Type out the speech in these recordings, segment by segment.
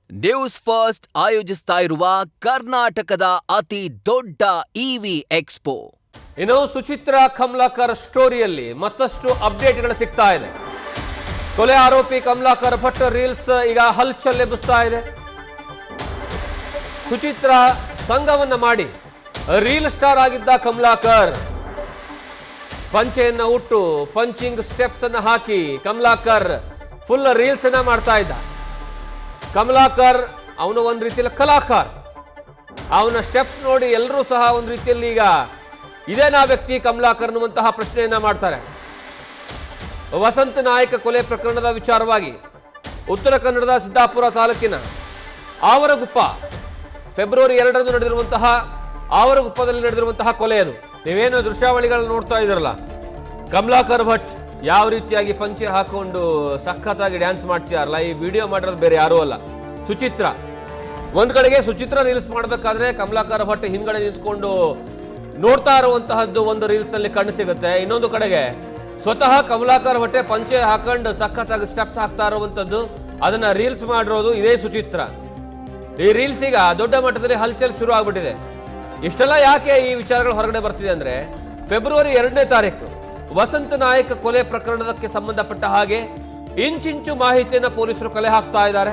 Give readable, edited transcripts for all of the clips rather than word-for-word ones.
News first ಆಯೋಜಿಸ್ತಾ ಇರುವ ಕರ್ನಾಟಕದ ಅತಿ ದೊಡ್ಡ ಇವಿ ಎಕ್ಸ್ಪೋ. ಇನ್ನು ಸುಚಿತ್ರಾ ಕಮಲಾಕರ್ ಸ್ಟೋರಿಯಲ್ಲಿ ಮತ್ತಷ್ಟು ಅಪ್ಡೇಟ್ಗಳು ಸಿಗ್ತಾ ಇದೆ. ಕೊಲೆ ಆರೋಪಿ ಕಮಲಾಕರ್ ಭಟ್ ರೀಲ್ಸ್ ಈಗ ಹಲ್ಚಲ್ ಎಬ್ಬಿಸ್ತಾ ಇದೆ. ಸುಚಿತ್ರಾ ಸಂಘವನ್ನ ಮಾಡಿ ರೀಲ್ ಸ್ಟಾರ್ ಆಗಿದ್ದ ಕಮಲಾಕರ್ ಪಂಚೆಯನ್ನ ಉಟ್ಟು ಪಂಚಿಂಗ್ ಸ್ಟೆಪ್ಸ್ ಅನ್ನ ಹಾಕಿ ಕಮಲಾಕರ್ ಫುಲ್ ರೀಲ್ಸ್ ಅನ್ನ ಮಾಡ್ತಾ ಇದ್ದ. ಕಮಲಾಕರ್ ಅವನು ಒಂದು ರೀತಿಯಲ್ಲಿ ಕಲಾಕಾರ. ಅವನ ಸ್ಟೆಪ್ಸ್ ನೋಡಿ ಎಲ್ಲರೂ ಸಹ ಒಂದು ರೀತಿಯಲ್ಲಿ ಈಗ ಇದೇನಾ ವ್ಯಕ್ತಿ ಕಮಲಾಕರ್ ಅನ್ನುವಂತಹ ಪ್ರಶ್ನೆಯನ್ನ ಮಾಡ್ತಾರೆ. ವಸಂತ ನಾಯಕ ಕೊಲೆ ಪ್ರಕರಣದ ವಿಚಾರವಾಗಿ ಉತ್ತರ ಕನ್ನಡದ ಸಿದ್ದಾಪುರ ತಾಲೂಕಿನ ಆವರಗುಪ್ಪ ಫೆಬ್ರವರಿ 2ರಂದು ನಡೆದಿರುವಂತಹ ಆವರಗುಪ್ಪದಲ್ಲಿ ನಡೆದಿರುವಂತಹ ಕೊಲೆ ಅದು. ನೀವೇನು ದೃಶ್ಯಾವಳಿಗಳನ್ನ ನೋಡ್ತಾ ಇದ್ರಲ್ಲ, ಕಮಲಾಕರ್ ಭಟ್ ಯಾವ ರೀತಿಯಾಗಿ ಪಂಚೆ ಹಾಕೊಂಡು ಸಖತ್ತಾಗಿ ಡ್ಯಾನ್ಸ್ ಮಾಡ್ತಿದಾರಲ್ಲ, ಈ ವಿಡಿಯೋ ಮಾಡಿರೋದು ಬೇರೆ ಯಾರೂ ಅಲ್ಲ, ಸುಚಿತ್ರಾ. ಒಂದ್ ಕಡೆಗೆ ಸುಚಿತ್ರಾ ರೀಲ್ಸ್ ಮಾಡ್ಬೇಕಾದ್ರೆ ಕಮಲಾಕರ್ ಭಟ್ ಹಿಂದ್ಗಡೆ ನಿಂತ್ಕೊಂಡು ನೋಡ್ತಾ ಇರುವಂತಹದ್ದು ಒಂದು ರೀಲ್ಸ್ ಅಲ್ಲಿ ಕಣ್ಣು ಸಿಗುತ್ತೆ. ಇನ್ನೊಂದು ಕಡೆಗೆ ಸ್ವತಃ ಕಮಲಾಕರ್ ಭಟ್ಟೆ ಪಂಚೆ ಹಾಕೊಂಡು ಸಖತ್ತಾಗಿ ಸ್ಟೆಪ್ಸ್ ಹಾಕ್ತಾ ಇರುವಂತದ್ದು, ಅದನ್ನ ರೀಲ್ಸ್ ಮಾಡಿರೋದು ಇದೇ ಸುಚಿತ್ರಾ. ಈ ರೀಲ್ಸ್ ಈಗ ದೊಡ್ಡ ಮಟ್ಟದಲ್ಲಿ ಹಲ್ಚಲ್ ಶುರು ಆಗ್ಬಿಟ್ಟಿದೆ. ಇಷ್ಟೆಲ್ಲ ಯಾಕೆ ಈ ವಿಚಾರಗಳು ಹೊರಗಡೆ ಬರ್ತಿದೆ ಅಂದ್ರೆ, ಫೆಬ್ರವರಿ 2ನೇ ತಾರೀಕು ವಸಂತ ನಾಯಕ ಕೊಲೆ ಪ್ರಕರಣಕ್ಕೆ ಸಂಬಂಧಪಟ್ಟ ಹಾಗೆ ಇಂಚಿಂಚು ಮಾಹಿತಿಯನ್ನು ಪೊಲೀಸರು ಕಲೆ ಹಾಕ್ತಾ ಇದ್ದಾರೆ.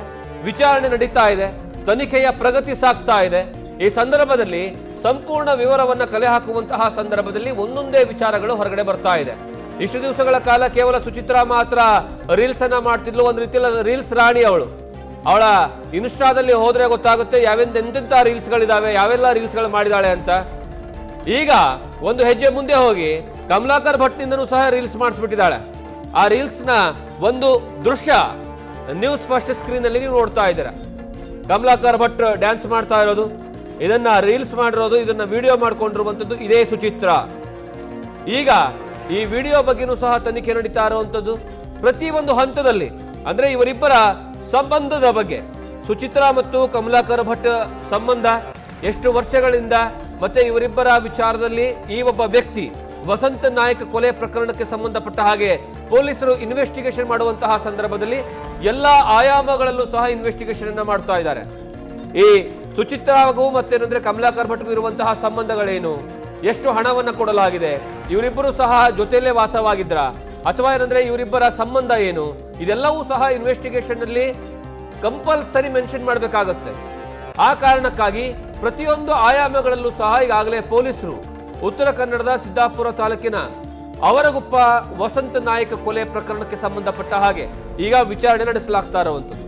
ವಿಚಾರಣೆ ನಡೀತಾ ಇದೆ, ತನಿಖೆಯ ಪ್ರಗತಿ ಸಾಗ್ತಾ ಇದೆ. ಈ ಸಂದರ್ಭದಲ್ಲಿ ಸಂಪೂರ್ಣ ವಿವರವನ್ನ ಕಲೆ ಹಾಕುವಂತಹ ಸಂದರ್ಭದಲ್ಲಿ ಒಂದೊಂದೇ ವಿಚಾರಗಳು ಹೊರಗಡೆ ಬರ್ತಾ ಇದೆ. ಇಷ್ಟು ದಿವಸಗಳ ಕಾಲ ಕೇವಲ ಸುಚಿತ್ರಾ ಮಾತ್ರ ರೀಲ್ಸ್ ಅನ್ನ ಮಾಡ್ತಿದ್ಲು. ಒಂದು ರೀತಿಯಲ್ಲಿ ರೀಲ್ಸ್ ರಾಣಿ ಅವಳು. ಅವಳ ಇನ್ಸ್ಟಾದಲ್ಲಿ ಹೋದ್ರೆ ಗೊತ್ತಾಗುತ್ತೆ ಎಂತೆಂಥ ರೀಲ್ಸ್ಗಳಿದಾವೆ, ಯಾವೆಲ್ಲ ರೀಲ್ಸ್ಗಳು ಮಾಡಿದಾಳೆ ಅಂತ. ಈಗ ಒಂದು ಹೆಜ್ಜೆ ಮುಂದೆ ಹೋಗಿ ಕಮಲಾಕರ್ ಭಟ್ನಿಂದನೂ ಸಹ ರೀಲ್ಸ್ ಮಾಡಿಸ್ಬಿಟ್ಟಿದ್ದಾಳೆ. ಆ ರೀಲ್ಸ್ ನ ಒಂದು ದೃಶ್ಯ ನ್ಯೂಸ್ ಫಸ್ಟ್ ಸ್ಕ್ರೀನ್ ಅಲ್ಲಿ ನೀವು ನೋಡ್ತಾ ಇದ್ದೀರಾ. ಕಮಲಾಕರ್ ಭಟ್ ಡ್ಯಾನ್ಸ್ ಮಾಡ್ತಾ ಇರೋದು, ಇದನ್ನ ರೀಲ್ಸ್ ಮಾಡಿರೋದು, ಇದನ್ನ ವಿಡಿಯೋ ಮಾಡ್ಕೊಂಡಿರುವಂತದ್ದು ಇದೇ ಸುಚಿತ್ರಾ. ಈಗ ಈ ವಿಡಿಯೋ ಬಗ್ಗೆನೂ ಸಹ ತನಿಖೆ ನಡೀತಾ ಇರುವಂತದ್ದು. ಪ್ರತಿ ಒಂದು ಹಂತದಲ್ಲಿ ಅಂದ್ರೆ ಇವರಿಬ್ಬರ ಸಂಬಂಧದ ಬಗ್ಗೆ, ಸುಚಿತ್ರಾ ಮತ್ತು ಕಮಲಾಕರ್ ಭಟ್ ಸಂಬಂಧ ಎಷ್ಟು ವರ್ಷಗಳಿಂದ, ಮತ್ತೆ ಇವರಿಬ್ಬರ ವಿಚಾರದಲ್ಲಿ ಈ ಒಬ್ಬ ವ್ಯಕ್ತಿ ವಸಂತ ನಾಯಕ ಕೊಲೆ ಪ್ರಕರಣಕ್ಕೆ ಸಂಬಂಧಪಟ್ಟ ಹಾಗೆ ಪೊಲೀಸರು ಇನ್ವೆಸ್ಟಿಗೇಷನ್ ಮಾಡುವಂತಹ ಸಂದರ್ಭದಲ್ಲಿ ಎಲ್ಲಾ ಆಯಾಮಗಳಲ್ಲೂ ಸಹ ಇನ್ವೆಸ್ಟಿಗೇಷನ್ ಅನ್ನ ಮಾಡ್ತಾ ಇದ್ದಾರೆ. ಈ ಸುಚಿತ್ರಾಗೂ ಮತ್ತೇನಂದ್ರೆ ಕಮಲಾಕರ್ ಭಟ್ಗೂ ಇರುವಂತಹ ಸಂಬಂಧಗಳೇನು, ಎಷ್ಟು ಹಣವನ್ನ ಕೊಡಲಾಗಿದೆ, ಇವರಿಬ್ಬರು ಸಹ ಜೊತೆಯಲ್ಲೇ ವಾಸವಾಗಿದ್ರ ಅಥವಾ ಏನಂದ್ರೆ ಇವರಿಬ್ಬರ ಸಂಬಂಧ ಏನು, ಇದೆಲ್ಲವೂ ಸಹ ಇನ್ವೆಸ್ಟಿಗೇಷನ್ ಅಲ್ಲಿ ಕಂಪಲ್ಸರಿ ಮೆನ್ಷನ್ ಮಾಡಬೇಕಾಗುತ್ತೆ. ಆ ಕಾರಣಕ್ಕಾಗಿ ಪ್ರತಿಯೊಂದು ಆಯಾಮಗಳಲ್ಲೂ ಸಹ ಈಗಾಗಲೇ ಪೊಲೀಸರು ಉತ್ತರ ಕನ್ನಡದ ಸಿದ್ದಾಪುರ ತಾಲೂಕಿನ ಅವರಗುಪ್ಪ ವಸಂತ ನಾಯಕ ಕೊಲೆ ಪ್ರಕರಣಕ್ಕೆ ಸಂಬಂಧಪಟ್ಟ ಹಾಗೆ ಈಗ ವಿಚಾರಣೆ ನಡೆಸಲಾಗ್ತಾ ಇರುವಂತದ್ದು.